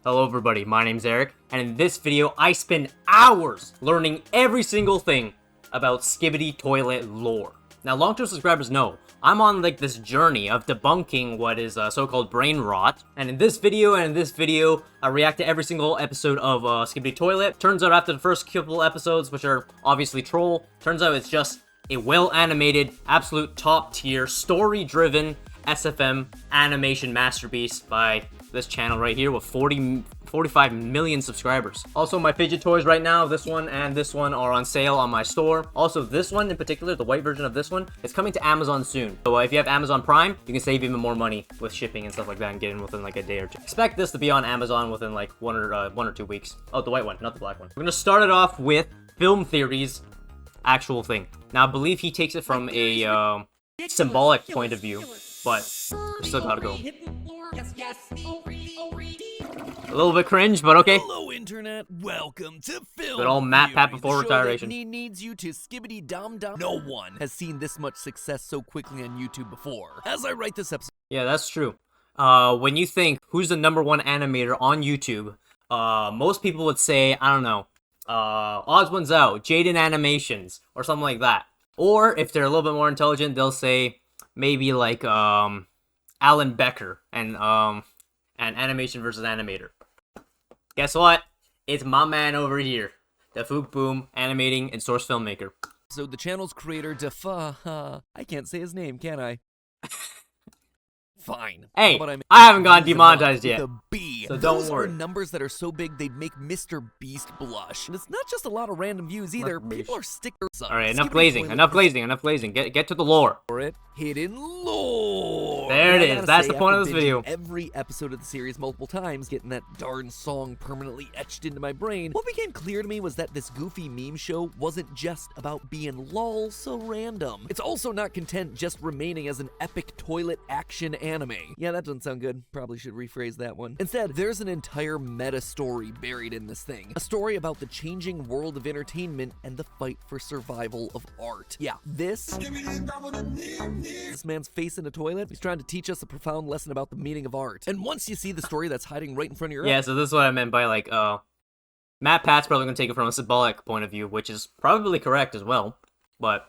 Hello everybody, my name's Eric, and in this video I spend hours learning every single thing about Skibidi toilet lore. Now long-term subscribers know, I'm on like this journey of debunking what is so-called brain rot, and in this video I react to every single episode of Skibidi Toilet. Turns out after the first couple episodes, which are obviously troll, turns out it's just a well-animated, absolute top-tier, story-driven SFM animation masterpiece by this channel right here with 45 million subscribers. Also, my fidget toys right now, this one and this one are on sale on my store. Also, this one in particular, the white version of this one, is coming to Amazon soon. So if you have Amazon Prime, you can save even more money with shipping and stuff like that and get in within like a day or two. Expect this to be on Amazon within like one or 2 weeks. Oh, the white one, not the black one. We're gonna start it off with Film Theory's actual thing. Now, I believe he takes it from a symbolic point of view, but we still gotta go. A little bit cringe, but okay. Hello, internet. Welcome to Film Good old Matt Pat before retiration. Needs you to skibbity dom dom. No one has seen this much success so quickly on YouTube before. As I write this episode, yeah, that's true. When you think who's the #1 animator on YouTube, most people would say, I don't know, odds ones out, Jaden Animations or something like that. Or if they're a little bit more intelligent, they'll say maybe like Alan Becker and Animation versus Animator. Guess what? It's my man over here, dafuqboom, animating and source filmmaker. so the channel's creator, I can't say his name, can I? Fine. Hey, How about I haven't gotten demonetized yet, with a B. so don't Those worry. are numbers that are so big they'd make Mr. Beast blush. And it's not just a lot of random views either. People are stickers. Alright, enough glazing, enough glazing, enough glazing. Get to the lore. For it, hidden lore. There it And I is. gotta That's say, the point of after this video. binging every episode of the series multiple times, getting that darn song permanently etched into my brain, what became clear to me was that this goofy meme show wasn't just about being lol so random. It's also not content just remaining as an epic toilet action anime. Yeah, that doesn't sound good. Probably should rephrase that one. Instead, there's an entire meta story buried in this thing. A story about the changing world of entertainment and the fight for survival of art. Yeah, this man's facing a toilet. He's trying to teach us a profound lesson about the meaning of art. And once you see the story that's hiding right in front of your Yeah, eyes, so this is what I meant by like, Matt Pat's probably gonna take it from a symbolic point of view, which is probably correct as well. But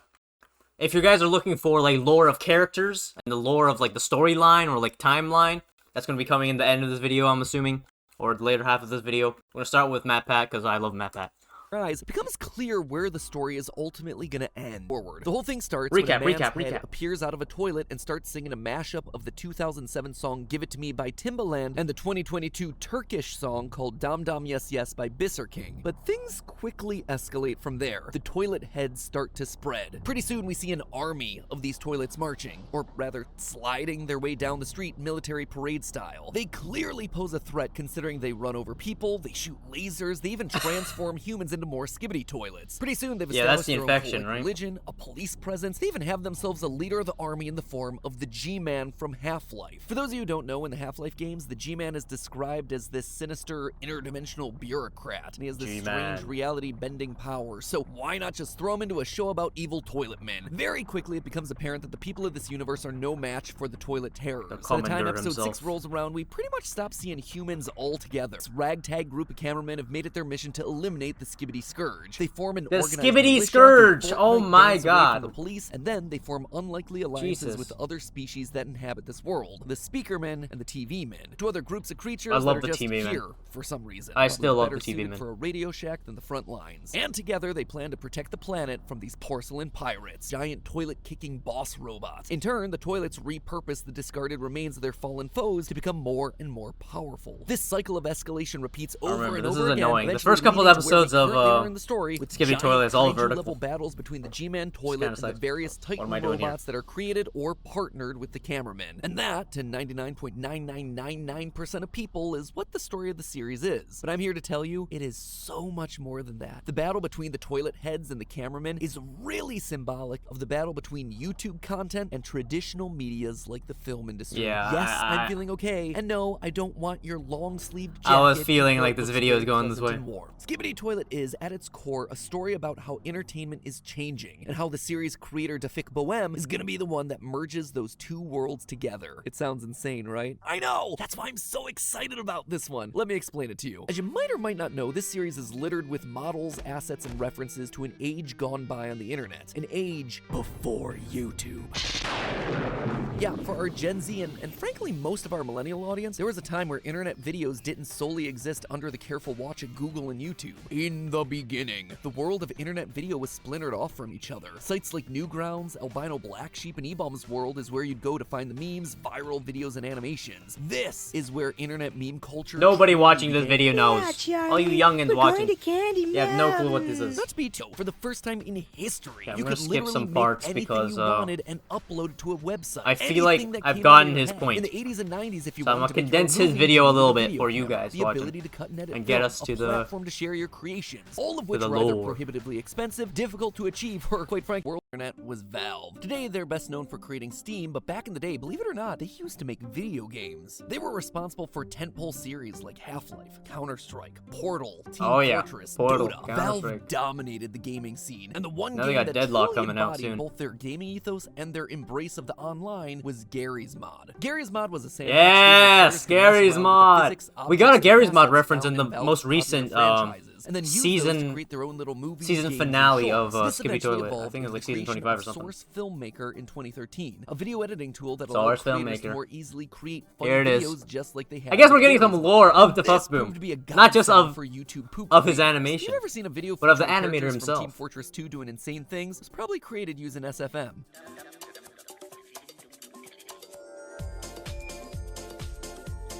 if you guys are looking for like lore of characters and the lore of like the storyline or like timeline, that's gonna be coming in the end of this video, I'm assuming, or the later half of this video. We're gonna start with Matt Pat because I love Matt Pat. it becomes clear where the story is ultimately gonna end. Forward. The whole thing starts when a man's head appears out of a toilet and starts singing a mashup of the 2007 song Give It To Me by Timbaland and the 2022 Turkish song called Dam Dam Yes Yes by Bisser King. But things quickly escalate from there. The toilet heads start to spread. Pretty soon we see an army of these toilets marching, or rather sliding their way down the street military parade style. They clearly pose a threat considering they run over people, they shoot lasers, they even transform humans into more Skibidi toilets. Pretty soon they've established the their infection, own right? religion, a police presence, they even have themselves a leader of the army in the form of the G-Man from Half-Life. For those of you who don't know, in the Half-Life games, the G-Man is described as this sinister, interdimensional bureaucrat, and he has this strange reality-bending power, so why not just throw him into a show about evil toilet men? Very quickly it becomes apparent that the people of this universe are no match for the toilet terrors. By the time episode 6 rolls around, we pretty much stop seeing humans altogether. This ragtag group of cameramen have made it their mission to eliminate the Skibidi Scourge. They form an organized Skibidi Scourge! Oh my god. The police, and then they form unlikely alliances with other species that inhabit this world. The Speaker Men and the TV Men. Two other groups of creatures that are just here for some reason. I still love the TV Men. For a Radio Shack than the front lines. And together they plan to protect the planet from these porcelain pirates. Giant toilet-kicking boss robots. In turn, the toilets repurpose the discarded remains of their fallen foes to become more and more powerful. This cycle of escalation repeats over and over again. Annoying. The first couple of episodes of Skibidi Toilet is all vertical. Level battles between the G-Man toilet and the various Titan robots that are created or partnered with the cameramen. And that, to 99.9999% of people, is what the story of the series is. But I'm here to tell you, it is so much more than that. The battle between the toilet heads and the cameramen is really symbolic of the battle between YouTube content and traditional medias like the film industry. Yeah, yes, I'm feeling okay. And no, I don't want your long-sleeved jacket. I was feeling like this video is going this way. Skibidi Toilet is is, at its core, a story about how entertainment is changing, and how the series creator dafuqboom is gonna be the one that merges those two worlds together. It sounds insane, right? I know! That's why I'm so excited about this one. Let me explain it to you. As you might or might not know, this series is littered with models, assets, and references to an age gone by on the internet. An age before YouTube. Yeah, for our Gen Z and frankly most of our millennial audience, there was a time where internet videos didn't solely exist under the careful watch of Google and YouTube. In the beginning, the world of internet video was splintered off from each other. Sites like Newgrounds, Albino Black Sheep, and eBaum's World is where you'd go to find the memes, viral videos, and animations. This is where internet meme culture... Nobody watching this video knows. Yeah, All you youngins watching. You have no clue what this is. Not to be too, for the first time in history, Okay, I'm you gonna could skip literally some make parts anything because, you wanted and upload to a website. I feel like Anything that I've came gotten out of your his head. point. In the 80s and 90s, if you So I'm wanted gonna to make your own condense his movie, video a you little needed bit a for you video guys camera, watching. the ability to cut and edit And get film, us to a the- platform to share your creations, all of which the were either lore. prohibitively expensive, difficult to achieve, or quite frankly, world internet was Valve. Today, they're best known for creating Steam, but back in the day, believe it or not, they used to make video games. They were responsible for tentpole series like Half-Life, Counter-Strike, Portal, Team Fortress, Portal, Dota. Counter-Strike. Valve dominated the gaming scene, and the one Now they game got that Deadlock truly coming out embodied soon. both their gaming ethos and their embrace of the online was Gary's Mod. Gary's Mod was a sandbox Yes, game where players Gary's could mess around with the mod. physics, We got a objects, Gary's and mod assets reference in found the Valve's most popular recent franchises, and then use those to season create their own little movies, season games, finale and of shorts. This Skibidi eventually Toilet. I evolved think it was into like the season creation 25 or of something. Source Filmmaker in 2013, a video editing tool that Source allowed creators Filmmaker. to more easily create funny Here it is. videos just like they had. I guess we're with getting Gary's some Mod. lore of the This proved to be a not just godsend of for YouTube poop of his creators. animation, If you've ever seen a video but of the featuring animator characters himself. from Team Fortress 2 doing insane things, it was probably created using SFM.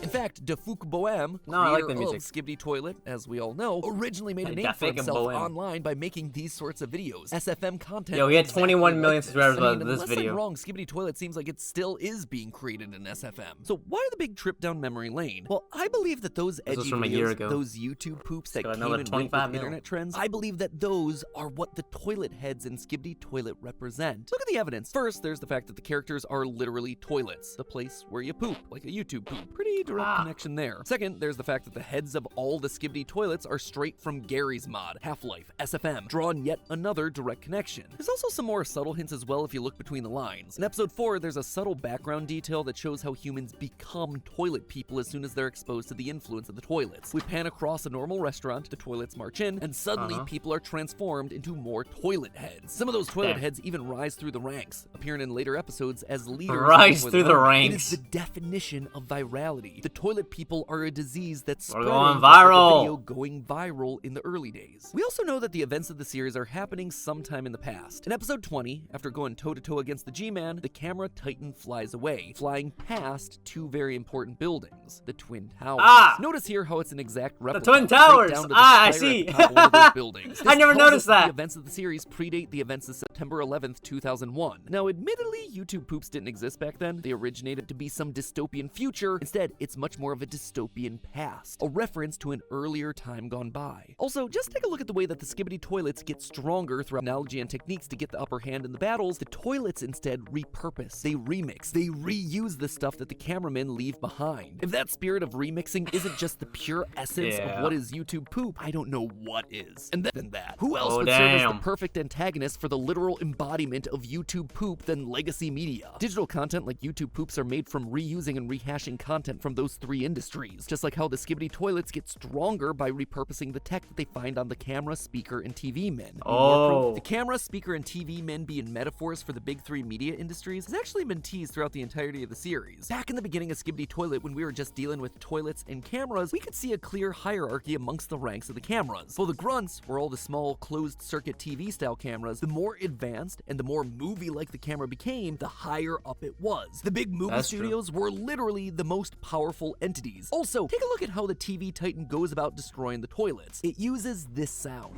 In fact, dafuqboom, No, I like creator the music. of Skibidi Toilet, as we all know, originally made a name for himself dafuqboom. online by making these sorts of videos. SFM content. Yo, he had exactly 21 million like subscribers I mean, by this unless video. I'm wrong, Skibidi Toilet seems like it still is being created in SFM. So why the big trip down memory lane? Well, I believe that those This was edgy from a videos, year ago. those YouTube poops that Got came another and went 25 with mil. internet trends, I believe that those are what the toilet heads in Skibidi Toilet represent. Look at the evidence. First, there's the fact that the characters are literally toilets, the place where you poop, like a YouTube poop. Pretty direct connection there. Second, there's the fact that the heads of all the Skibidi toilets are straight from Gary's Mod, Half-Life, SFM, drawing yet another direct connection. There's also some more subtle hints as well if you look between the lines. In episode 4, there's a subtle background detail that shows how humans become toilet people as soon as they're exposed to the influence of the toilets. We pan across a normal restaurant, the toilets march in, and suddenly people are transformed into more toilet heads. Some of those toilet heads even rise through the ranks, appearing in later episodes as leaders. Rise of through the army. ranks. It is the definition of virality. The toilet people are a disease that's We're spreading going just like a viral. video going viral in the early days. We also know that the events of the series are happening sometime in the past. In episode 20, after going toe-to-toe against the G-Man, the camera Titan flies away, flying past two very important buildings, the Twin Towers. Notice here how it's an exact replica. Twin straight Towers! down to the I spire see. at the top of one of those buildings. I never This tells noticed us that. The events of the series predate the events of September 11th, 2001. Now, admittedly, YouTube poops didn't exist back then. They originated to be some dystopian future. Instead, it's much more of a dystopian past, a reference to an earlier time gone by. Also, just take a look at the way that the Skibidi toilets get stronger through analogy and techniques to get the upper hand in the battles. The toilets instead repurpose, they remix, they reuse the stuff that the cameramen leave behind. If that spirit of remixing isn't just the pure essence of what is YouTube poop, I don't know what is. And then that. Who else would serve as the perfect antagonist for the literal embodiment of YouTube poop than legacy media? Digital content like YouTube poops are made from reusing and rehashing content from those three industries, just like how the Skibidi toilets get stronger by repurposing the tech that they find on the camera, speaker, and TV men. The camera, speaker, and TV men being metaphors for the big three media industries has actually been teased throughout the entirety of the series. Back in the beginning of Skibidi Toilet, when we were just dealing with toilets and cameras, we could see a clear hierarchy amongst the ranks of the cameras. While the grunts were all the small, closed-circuit TV-style cameras, the more advanced and the more movie-like the camera became, the higher up it was. The big movie studios were literally the most powerful entities. Also, take a look at how the TV Titan goes about destroying the toilets. It uses this sound.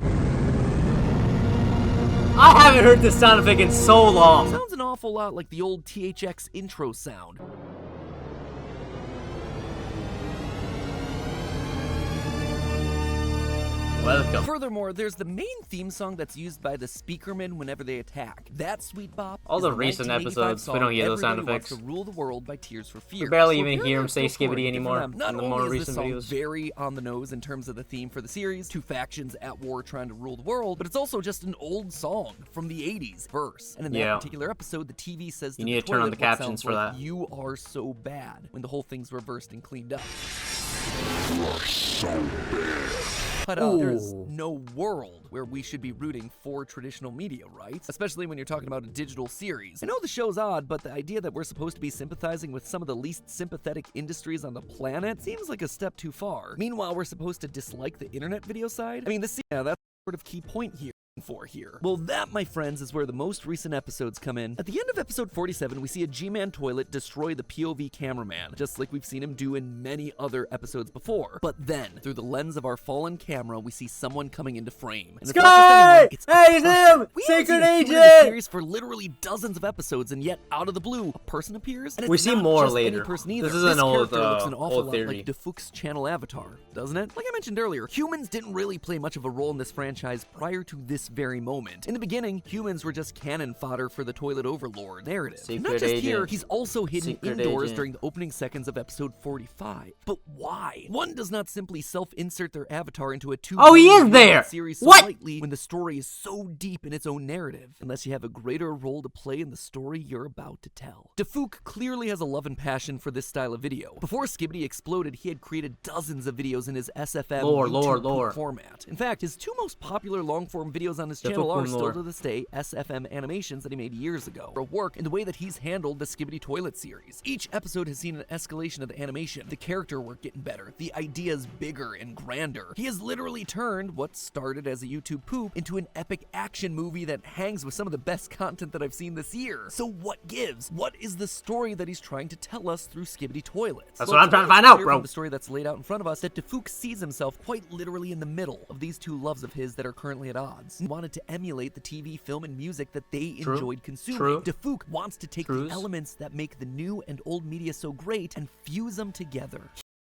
I haven't heard this sound effect in so long. It sounds an awful lot like the old THX intro sound. Welcome. Furthermore, there's the main theme song that's used by the speakermen whenever they attack. That Sweet Bop. All the recent episodes, we don't hear those sound effects. To Rule the World by Tears for Fears. We barely even hear him say Skibidi anymore in the more recent videos. Very on the nose in terms of the theme for the series, two factions at war trying to rule the world, but it's also just an old song from the 80s verse. And in that particular episode, the TV says you need to turn on the captions for that. You are so bad, when the whole thing's reversed and cleaned up. You are so bad. Cut out. There's no world where we should be rooting for traditional media, right? Especially when you're talking about a digital series. I know the show's odd, but the idea that we're supposed to be sympathizing with some of the least sympathetic industries on the planet seems like a step too far. Meanwhile, we're supposed to dislike the internet video side? I mean, that's sort of key point here. Well, that, my friends, is where the most recent episodes come in. At the end of episode 47, we see a G-Man toilet destroy the POV cameraman, just like we've seen him do in many other episodes before. But then, through the lens of our fallen camera, we see someone coming into frame. And Sky! Hey, him! Secret agent! The series for literally dozens of episodes, and yet, out of the blue, a person appears, and it's we see not more just later. Any person either. This is an old lot theory. like dafuq's channel avatar, doesn't it? Like I mentioned earlier, humans didn't really play much of a role in this franchise prior to this very moment. In the beginning, humans were just cannon fodder for the toilet overlord narrative. And not just here, he's also hidden indoors during the opening seconds of episode 45. But why? One does not simply self-insert their avatar into a he is there! Series so What? lightly when the story is so deep in its own narrative, unless you have a greater role to play in the story you're about to tell. dafuq clearly has a love and passion for this style of video. Before Skibidi exploded, he had created dozens of videos in his SFM YouTube format. In fact, his two most popular long-form videos on his channel are still to this day SFM animations that he made years ago, or work in the way that he's handled the Skibidi Toilet series. Each episode has seen an escalation of the animation, the character work getting better, the ideas bigger and grander. He has literally turned what started as a YouTube poop into an epic action movie that hangs with some of the best content that I've seen this year. So what gives? What is the story that he's trying to tell us through Skibidi Toilets? That's what I'm trying to find out, bro. The story that's laid out in front of us that dafuq sees himself quite literally in the middle of these two loves of his that are currently at odds. He wanted to emulate the TV, film, and music that they enjoyed consuming. dafuq wants to take the elements that make the new and old media so great and fuse them together.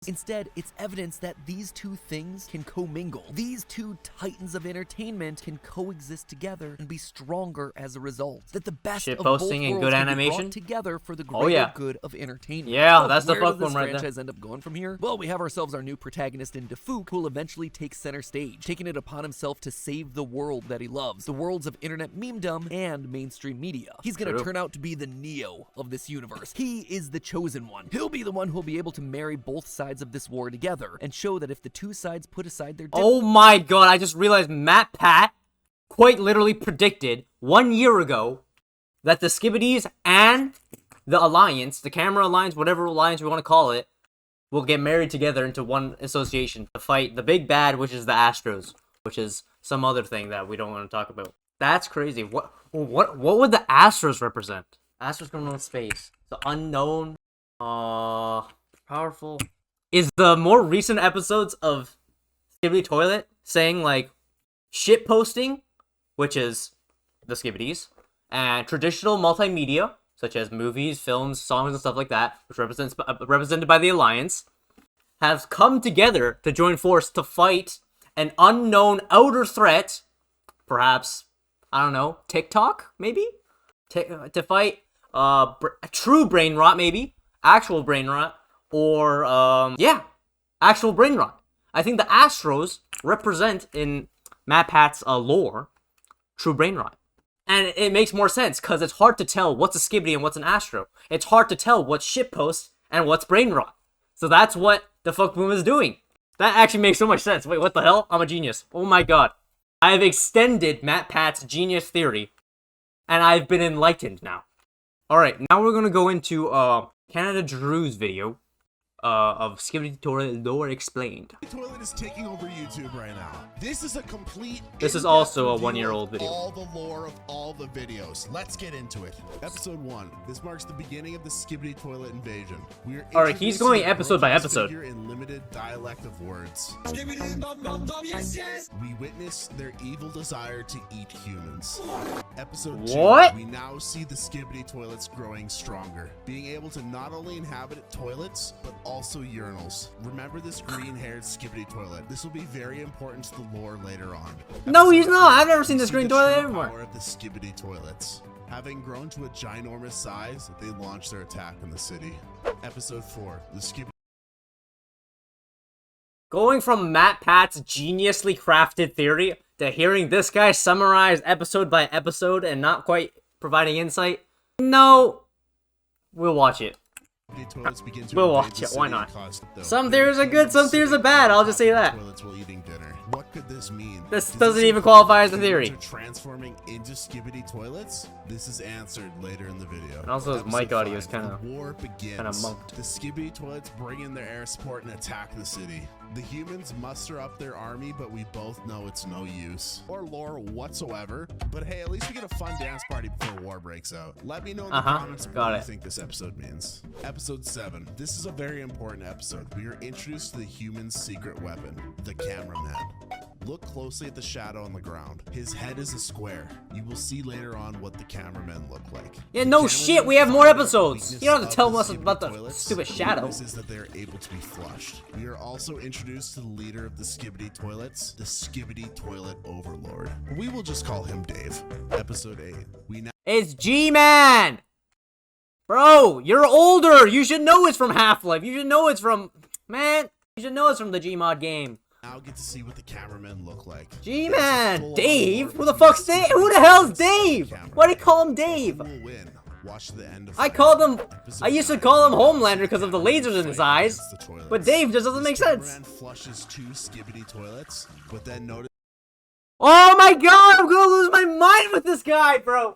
Instead, it's evidence that these two things can commingle. These two titans of entertainment can coexist together and be stronger as a result. That the best of both worlds and good animation can be brought together for the greater good of entertainment. Yeah, so that's the fuck one right there. Where does this franchise end up going from here? Well, we have ourselves our new protagonist in dafuq, who will eventually take center stage, taking it upon himself to save the world that he loves, the worlds of internet memedom and mainstream media. He's gonna turn out to be the Neo of this universe. He is the chosen one. He'll be the one who'll be able to marry both sides of this war together and show that if the two sides put aside their oh my god, I just realized MatPat quite literally predicted 1 year ago that the Skibidis and the Alliance, the Camera Alliance, whatever alliance we want to call it, will get married together into one association to fight the big bad, which is the Astros, which is some other thing that we don't want to talk about. That's crazy. What would the Astros represent? Astros going on space. The unknown, powerful. Is the more recent episodes of Skibidi Toilet saying, like, shit posting, which is the Skibidis, and traditional multimedia, such as movies, films, songs, and stuff like that, which represented by the Alliance, have come together to join force to fight an unknown outer threat, perhaps, I don't know, TikTok, maybe? To fight true brain rot, maybe? Actual brain rot. Or, actual brain rot. I think the Astros represent, in MatPat's lore, true brain rot. And it makes more sense, because it's hard to tell what's a Skibidi and what's an Astro. It's hard to tell what's shitpost and what's brain rot. So that's what dafuqboom is doing. That actually makes so much sense. Wait, what the hell? I'm a genius. Oh my god. I have extended MatPat's genius theory, and I've been enlightened now. Alright, now we're gonna go into, Canada Drew's video of Skibidi Toilet lore explained. Toilet is taking over YouTube right now. This is a complete. This is also a 1-year-old video. All the lore of all the videos. Let's get into it. Episode 1. This marks the beginning of the Skibidi Toilet invasion. All right, he's going episode by episode. In limited dialect of words. Skibidi, dum, dum, dum, yes, yes. We witness their evil desire to eat humans. Episode 2, What? we now see the Skibidi toilets growing stronger, being able to not only inhabit toilets, but also urinals. Remember this green-haired Skibidi toilet. This will be very important to the lore later on. No, he's Episode not. 3, I've never seen we this see green the toilet true anymore. power of the Skibidi toilets. Having grown to a ginormous size, they launch their attack in the city. Episode 4, the Skibidi Going from Matt Pat's geniusly crafted theory to hearing this guy summarize episode by episode and not quite providing insight, no, we'll watch it. toilets begin to We'll invade watch the it, why city not? and cause- Some theories are good, some theories are bad, I'll just say that. Toilets while eating dinner. What could this mean? This Does doesn't even imply qualify as a humans theory. are transforming into Skibidi toilets? This is answered later in the video. And also his Episode mic audio is 5, kinda- the war begins. kinda munked. The Skibidi toilets bring in their air support and attack the city. The humans muster up their army, but we both know it's no use or lore whatsoever. But hey, at least we get a fun dance party before war breaks out. Let me know in the comments got what you it. think this episode means. Episode 7. This is a very important episode. We are introduced to the human's secret weapon, the cameraman. Look closely at the shadow on the ground. His head is a square. You will see later on what the cameramen look like. Yeah, The no cameramen shit, we have more find out episodes. the You don't have to weakness tell of us Skibidi about the toilets. stupid The shadow. weakness is that they're able to be flushed. We are also introduced to the leader of the Skibidi toilets, the Skibidi toilet overlord. We will just call him Dave. Episode 8. We now It's G-Man! Bro, you're older! You should know it's from Half-Life. You should know it's from... Man, you should know it's from the Gmod game. get to see what the cameramen look like. G-Man! Dave? Who the fuck's Dave? Who the hell's Dave? Why do you call him Dave? Who will win? Watch the end of I called him... I used to call him Homelander because of the lasers in his eyes. But Dave just doesn't make sense. Cameraman flushes 2 Skibidi toilets, but then notice Oh my god, I'm gonna lose my mind with this guy, bro!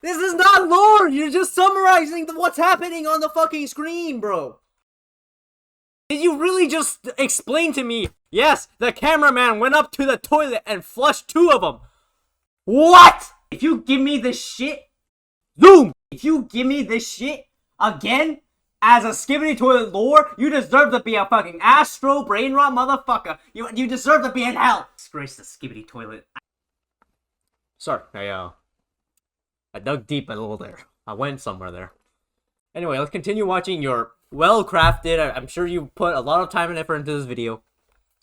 This is not lore! You're just summarizing what's happening on the fucking screen, bro! Did you really just explain to me, yes, the cameraman went up to the toilet and flushed 2 of them? What? If you give me this shit, Zoom! If you give me this shit again, as a Skibidi toilet lore, you deserve to be a fucking astro brain rot motherfucker. You deserve to be in hell. Disgrace the Skibidi toilet. Sorry, I dug deep a little there. I went somewhere there. Anyway, let's continue watching your well-crafted. I'm sure you put a lot of time and effort into this video.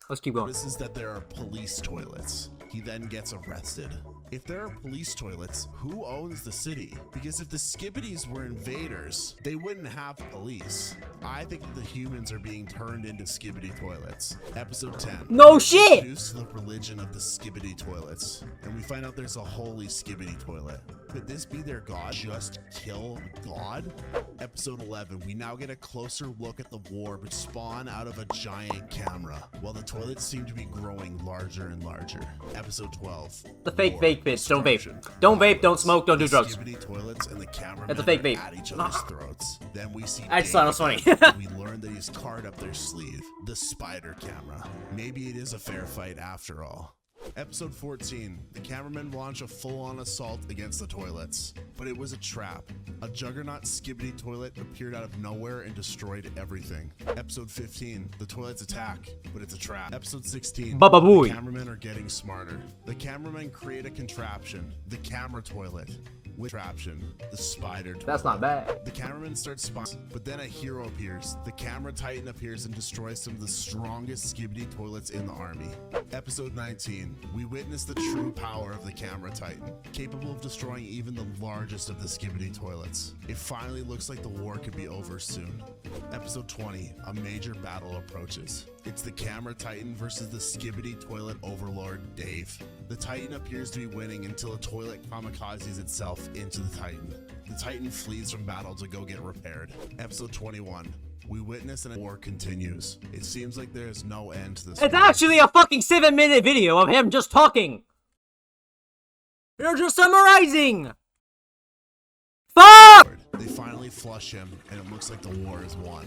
Let's keep going. notices that there are police toilets. He then gets arrested. If there are police toilets, who owns the city? Because if the Skibidis were invaders, they wouldn't have police. I think that the humans are being turned into Skibidi toilets. Episode 10. No shit! Introduced to the religion of the Skibidi toilets, and we find out there's a holy Skibidi toilet. Could this be their god? Just kill God? Episode 11. We now get a closer look at the war, but spawn out of a giant camera, while the toilets seem to be growing larger and larger. Episode 12. The fake War, vape bitch. Don't vape. destruction, Don't vape, don't smoke, don't do the drugs. Skibidi toilets and the cameramen That's a fake are vape. at each other's throats. Then we see I just thought it was funny. Dave, we learn that he's card up their sleeve, the spider camera. Maybe it is a fair fight after all. Episode 14. The cameramen launch a full-on assault against the toilets, but it was a trap. A juggernaut Skibidi toilet appeared out of nowhere and destroyed everything. Episode 15. The toilets attack, but it's a trap. Episode 16. Baba The booey. cameramen are getting smarter. The cameramen create a contraption, the camera toilet. With contraption, the spider toilet. That's not bad. The cameraman starts spying, but then a hero appears. The camera titan appears and destroys some of the strongest Skibidi toilets in the army. Episode 19. We witness the true power of the camera titan, capable of destroying even the largest of the Skibidi toilets. It finally looks like the war could be over soon. Episode 20. A major battle approaches. It's the camera titan versus the Skibidi toilet overlord, Dave. The titan appears to be winning until a toilet kamikazes itself into the titan. The titan flees from battle to go get repaired. Episode 21. We witness and the war continues. It seems like there is no end to this. It's war. actually a fucking 7-minute video of him just talking. You're just summarizing. Fuck! They finally flush him, and it looks like the war is won.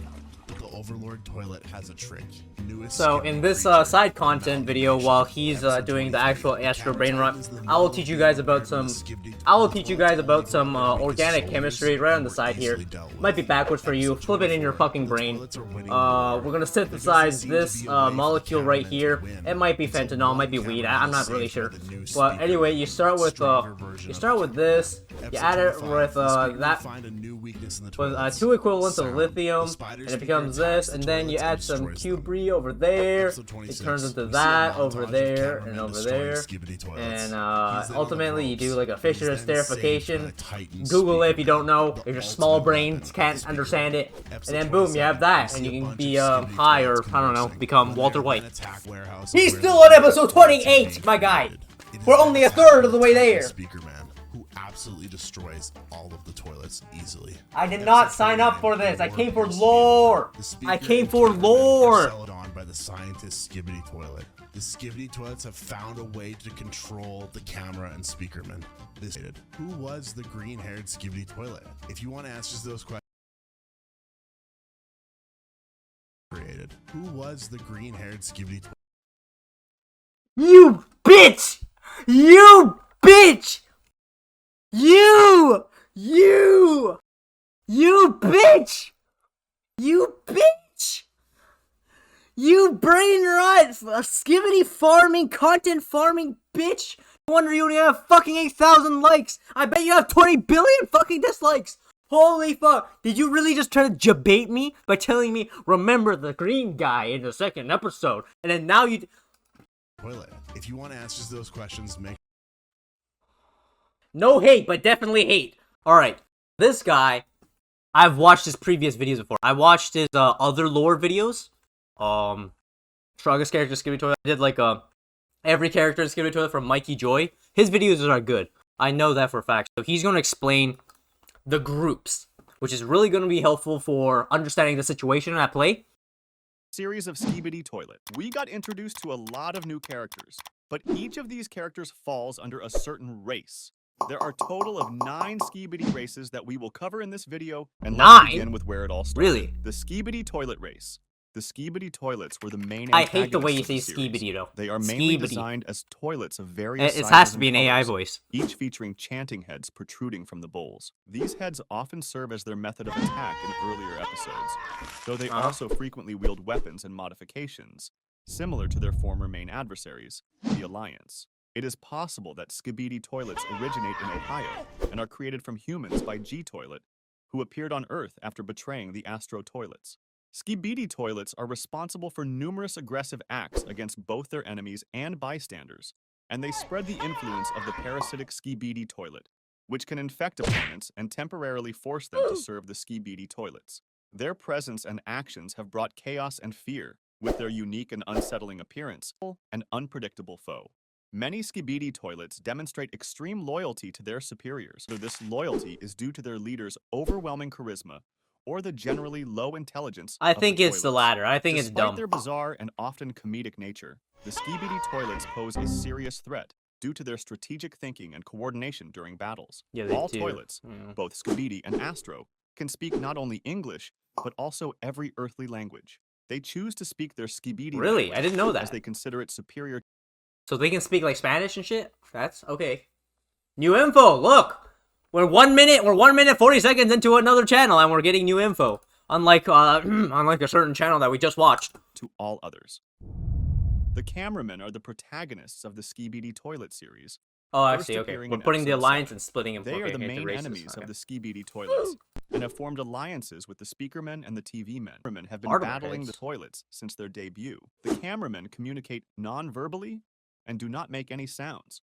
The Overlord toilet has a trick. Newest So Skibidi in this creature. side content video, while he's doing the actual Astro Brain Rot, I will teach you guys about some organic chemistry right on the side here. Might be backwards for you. Flip it in your fucking brain. We're gonna synthesize this molecule right here. It might be fentanyl, might be weed. I'm not really sure. But anyway, you start with this. You add it with with 2 equivalents of lithium, and it becomes this. And then you add some Qbri over there. It turns into that over there and over there. And ultimately, you do like a Fisher esterification. Google it if you don't know. If your small brains can't understand it. And then boom, you have that, and you can be high, or I don't know, become Walter White. He's still on episode 28, my guy. We're only a third of the way there. Speaker man, who absolutely destroys all of the toilets easily. I did not sign up for this. I came for lore. I came for lore. On by the scientist Skibidi toilet. The Skibidi toilets have found a way to control the camera and speakerman. Who was the green-haired Skibidi toilet? If you want answers to those questions, who was the green-haired Skibidi toilet? You bitch! You bitch! You bitch! You bitch! You brain rot, Skibidi farming, content farming bitch! No wonder you only have fucking 8,000 likes! I bet you have 20 billion fucking dislikes! Holy fuck! Did you really just try to debate me by telling me, remember the green guy in the second episode, and then now you... Toilet. If you want answers to those questions, make... No hate, but definitely hate. Alright, this guy, I've watched his previous videos before. I watched his other lore videos. Strongest character Skibidi Toilet. I did like every character in Skibidi Toilet from Mikey Joy. His videos are good. I know that for a fact. So he's going to explain the groups, which is really going to be helpful for understanding the situation at play. Series of Skibidi Toilet. We got introduced to a lot of new characters, but each of these characters falls under a certain race. There are a total of 9 Skibidi races that we will cover in this video, and let's begin with where it all started. Really? The Skibidi Toilet race. The Skibidi toilets were the main I hate the way you say Skibidi, though. They are mainly designed as toilets of various sizes. It has to be an colors, AI voice. Each featuring chanting heads protruding from the bowls. These heads often serve as their method of attack in earlier episodes, though they also frequently wield weapons and modifications, similar to their former main adversaries, the Alliance. It is possible that Skibidi toilets originate in Ohio and are created from humans by G-Toilet, who appeared on Earth after betraying the Astro toilets. Skibidi toilets are responsible for numerous aggressive acts against both their enemies and bystanders, and they spread the influence of the parasitic Skibidi toilet, which can infect opponents and temporarily force them to serve the Skibidi toilets. Their presence and actions have brought chaos and fear, with their unique and unsettling appearance, an unpredictable foe. Many Skibidi toilets demonstrate extreme loyalty to their superiors, though this loyalty is due to their leader's overwhelming charisma or the generally low intelligence. I think it's the latter. I think it's dumb. Despite their bizarre and often comedic nature, the Skibidi toilets pose a serious threat due to their strategic thinking and coordination during battles. Yeah, all toilets, both Skibidi and Astro, can speak not only English, but also every earthly language. They choose to speak their Skibidi Really? language I didn't know that. as they consider it superior. So they can speak like Spanish and shit? That's okay. New info, look! We're 1 minute 40 seconds into another channel and we're getting new info. Unlike unlike a certain channel that we just watched. To all others. The cameramen are the protagonists of the Skibidi Toilet series. Oh, I see, okay. We're putting the alliance and splitting them. They are the main enemies of the Skibidi toilets, and have formed alliances with the speakermen and the TV men. The cameramen have been battling the toilets since their debut. The cameramen communicate non-verbally and do not make any sounds,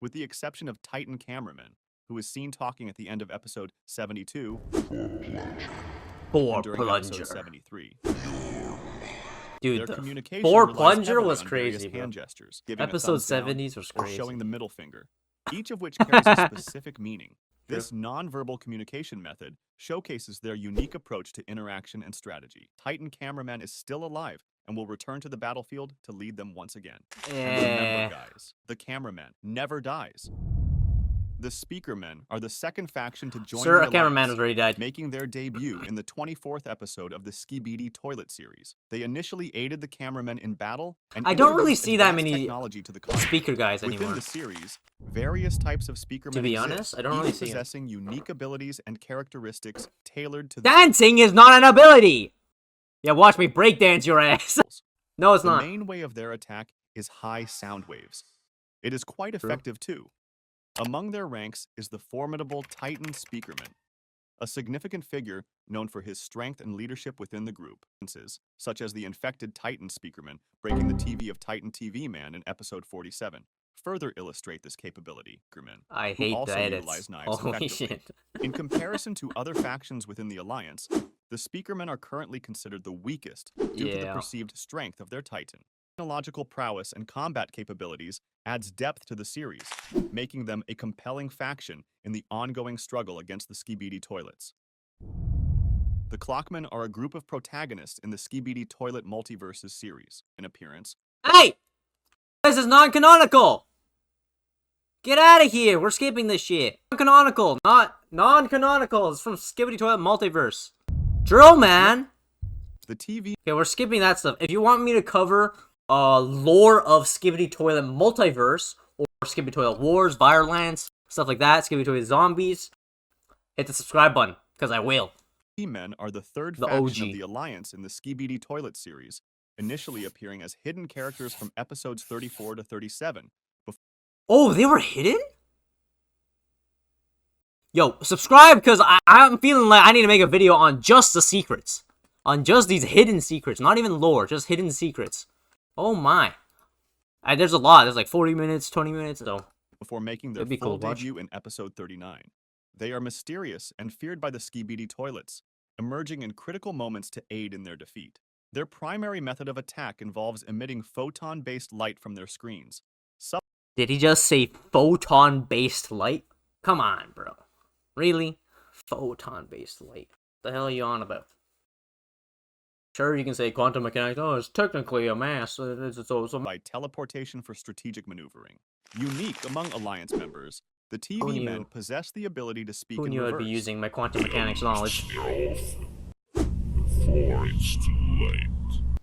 with the exception of Titan Cameraman, who is seen talking at the end of episode 72 and during episode 73. Dude, the 4 plunger was crazy, bro. Hand gestures, Episode 70s was crazy. Showing the middle finger, each of which carries a specific meaning. This non-verbal communication method showcases their unique approach to interaction and strategy. Titan Cameraman is still alive and will return to the battlefield to lead them once again. And remember, guys, the cameraman never dies. The Speakermen are the second faction to join Sir, the a cameraman Alliance, has already died. making their debut in the 24th episode of the Skibidi Toilet series. They initially aided the cameramen in battle and I don't really introduced see that advanced many technology to the conflict. speaker guys Within anymore. the series, various types of Speakermen To be exist, honest, I don't really each see 'em. possessing unique abilities and characteristics tailored to Dancing is not an ability! Yeah, watch me breakdance your ass. No, it's the not. main way of their attack is high sound waves. It is quite effective too. Among their ranks is the formidable Titan Speakerman, a significant figure known for his strength and leadership within the group, such as the infected Titan Speakerman breaking the TV of Titan TV Man in episode 47, further illustrate this capability. I who hate also the edits. utilize knives Holy effectively. shit. In comparison to other factions within the Alliance, the Speakermen are currently considered the weakest due to the perceived strength of their Titan. Technological prowess and combat capabilities adds depth to the series, making them a compelling faction in the ongoing struggle against the Skibidi Toilets. The Clockmen are a group of protagonists in the Skibidi Toilet Multiverses series. In appearance, Hey! This is non-canonical! Get out of here! We're skipping this shit. Non-canonical, not non-canonical. It's from Skibidi Toilet Multiverse. Drill, man! the TV Okay, we're skipping that stuff. If you want me to cover lore of Skibidi Toilet Multiverse, or Skibidi Toilet Wars, Violence, stuff like that, Skibidi Toilet Zombies, hit the subscribe button, because I will. Men are the third The faction OG. of the Alliance in the Skibidi Toilet series, initially appearing as hidden characters from episodes 34 to 37. Oh, they were hidden? Yo, subscribe, because I'm feeling like I need to make a video on just the secrets. On just these hidden secrets. Not even lore, just hidden secrets. Oh my. There's a lot. There's like 40 minutes, 20 minutes, so. Before making their It'd be full cool to watch. debut in episode 39. They are mysterious and feared by the Skibidi Toilets, emerging in critical moments to aid in their defeat. Their primary method of attack involves emitting photon-based light from their screens. Did he just say photon-based light? Come on, bro. Really? Photon-based light. What the hell are you on about? Sure, you can say quantum mechanics. Oh, it's technically a mass. It's also by teleportation for strategic maneuvering. Unique among Alliance members, the TV knew? men possess the ability to speak Who in knew reverse. I'd be using my quantum mechanics knowledge? Before it's too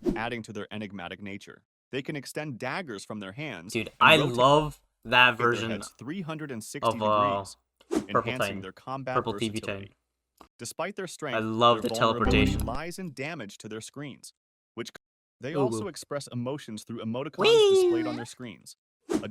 late. Adding to their enigmatic nature. They can extend daggers from their hands. Dude, and I rotate love that their version heads 360 of degrees, Purple enhancing Titan. their combat Purple TV versatility. Titan. Despite their strength, I love their the vulnerability teleportation. lies in damage to their screens, which they Ooh. also express emotions through emoticons Whee! displayed on their screens. A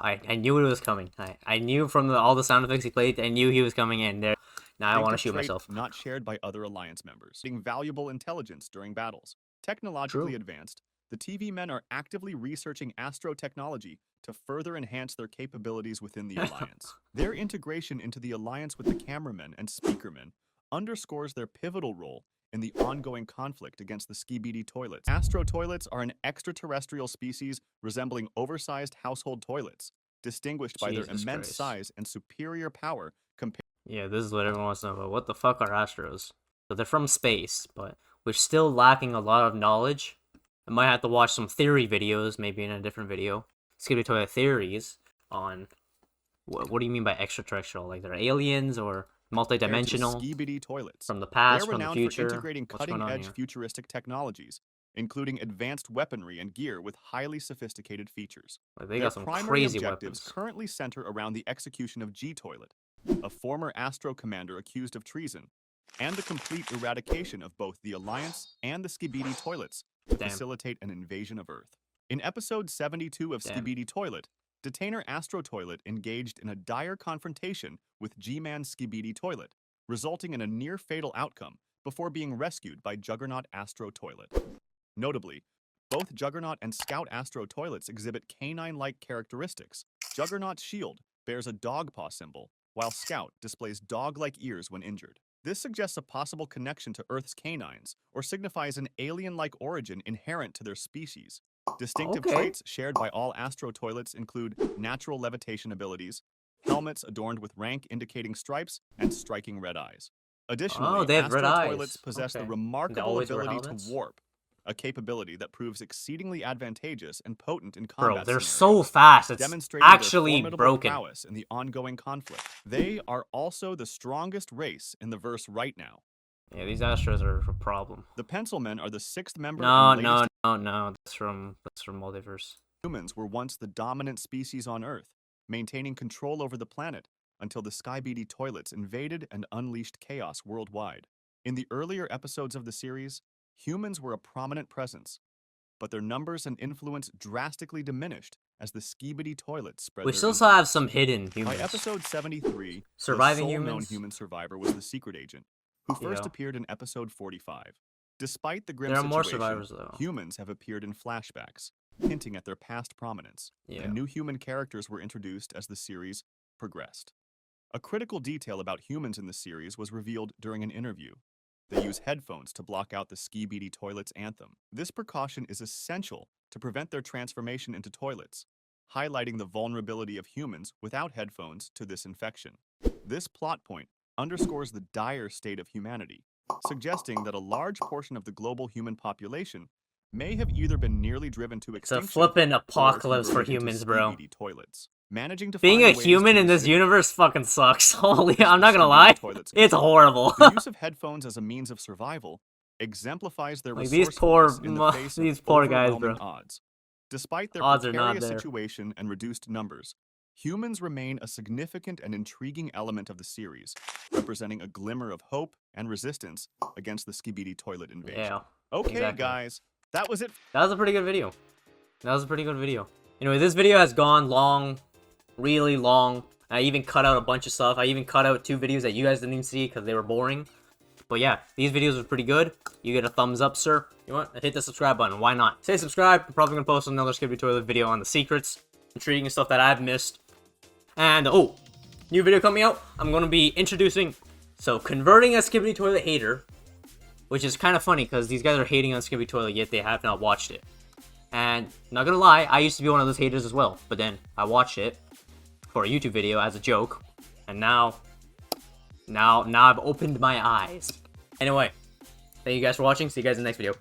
I knew it was coming. I knew from all the sound effects he played, I knew he was coming in there. Now I want to shoot trait myself. not shared by other Alliance members, being valuable intelligence during battles. Technologically True. advanced, the TV men are actively researching astro technology to further enhance their capabilities within the Alliance. Their integration into the Alliance with the cameramen and speakermen underscores their pivotal role in the ongoing conflict against the Skibidi Toilets. Astro toilets are an extraterrestrial species resembling oversized household toilets, distinguished by their Jesus immense Christ. size and superior power compared Yeah, this is what everyone wants to know about. What the fuck are Astros? So they're from space, but we're still lacking a lot of knowledge. I might have to watch some theory videos, maybe in a different video. Skibidi Toilet theories on what do you mean by extraterrestrial? Like they're aliens or to the multidimensional? Skibidi toilets. From the past, They're from the renowned future? for integrating What's going on cutting-edge here? futuristic technologies, including advanced weaponry and gear with highly sophisticated features. Like, they Their got some primary crazy objectives weapons. currently center around the execution of G-Toilet, a former Astro commander accused of treason, and the complete eradication of both the Alliance and the Skibidi Toilets to Damn. facilitate an invasion of Earth. In episode 72 of Damn. Skibidi Toilet, Detainer Astro Toilet engaged in a dire confrontation with G-Man Skibidi Toilet, resulting in a near-fatal outcome before being rescued by Juggernaut Astro Toilet. Notably, both Juggernaut and Scout Astro Toilets exhibit canine-like characteristics. Juggernaut's shield bears a dog paw symbol, while Scout displays dog-like ears when injured. This suggests a possible connection to Earth's canines, or signifies an alien-like origin inherent to their species. Distinctive Okay. traits shared by all Astro Toilets include natural levitation abilities, helmets adorned with rank indicating stripes, and striking red eyes. Additionally, Oh, they have red Astro eyes. Toilets possess the Okay. They remarkable always wear ability to helmets? warp, a capability that proves exceedingly advantageous and potent in combat Bro, they're scenarios, so fast. It's demonstrating their actually formidable broken. prowess in the ongoing conflict. They are also the strongest race in the verse right now. Yeah, these Astros are a problem. The Pencilmen are the 6th member No, and latest no. That's from Multiverse. humans were once the dominant species on Earth, maintaining control over the planet until the Skibidi toilets invaded and unleashed chaos worldwide. In the earlier episodes of the series, humans were a prominent presence, but their numbers and influence drastically diminished as the Skibidi toilets spread We their still influence. have some hidden humans. By episode 73, Surviving the sole known humans? human survivor was the Secret Agent, who first Yeah. appeared in episode 45. Despite the grim There are more situation, survivors, though. humans have appeared in flashbacks, hinting at their past prominence, Yeah. and new human characters were introduced as the series progressed. A critical detail about humans in the series was revealed during an interview. They use headphones to block out the Skibidi toilet's anthem. This precaution is essential to prevent their transformation into toilets, highlighting the vulnerability of humans without headphones to this infection. This plot point underscores the dire state of humanity, suggesting that a large portion of the global human population may have either been nearly driven to It's a extinction flippin' or apocalypse for converted into humans, bro. Skibidi toilets. Managing to Being a find ways human to in this restrict universe fucking sucks. Holy, the I'm not gonna Skibidi lie. toilets It's control. horrible. The use of headphones as a means of survival exemplifies their Like, these poor resourcefulness in the face these of poor guys, bro. overwhelming odds. Despite their Odds are not precarious there. situation and reduced numbers, humans remain a significant and intriguing element of the series, representing a glimmer of hope and resistance against the Skibidi toilet invasion. Yeah. Okay, exactly. guys, that was it. That was a pretty good video. Anyway, this video has gone long, really long. I even cut out a bunch of stuff. I even cut out 2 videos that you guys didn't even see because they were boring. But yeah, these videos were pretty good. You get a thumbs up, sir. You want? Hit the subscribe button. Why not? Say subscribe. I'm probably going to post another Skibidi Toilet video on the secrets, intriguing stuff that I've missed. And, oh, new video coming out. I'm going to be introducing, converting a Skibidi Toilet hater, which is kind of funny because these guys are hating on Skibidi Toilet, yet they have not watched it. And, not gonna lie, I used to be one of those haters as well. But then, I watched it for a YouTube video as a joke. And now I've opened my eyes. Anyway, thank you guys for watching. See you guys in the next video.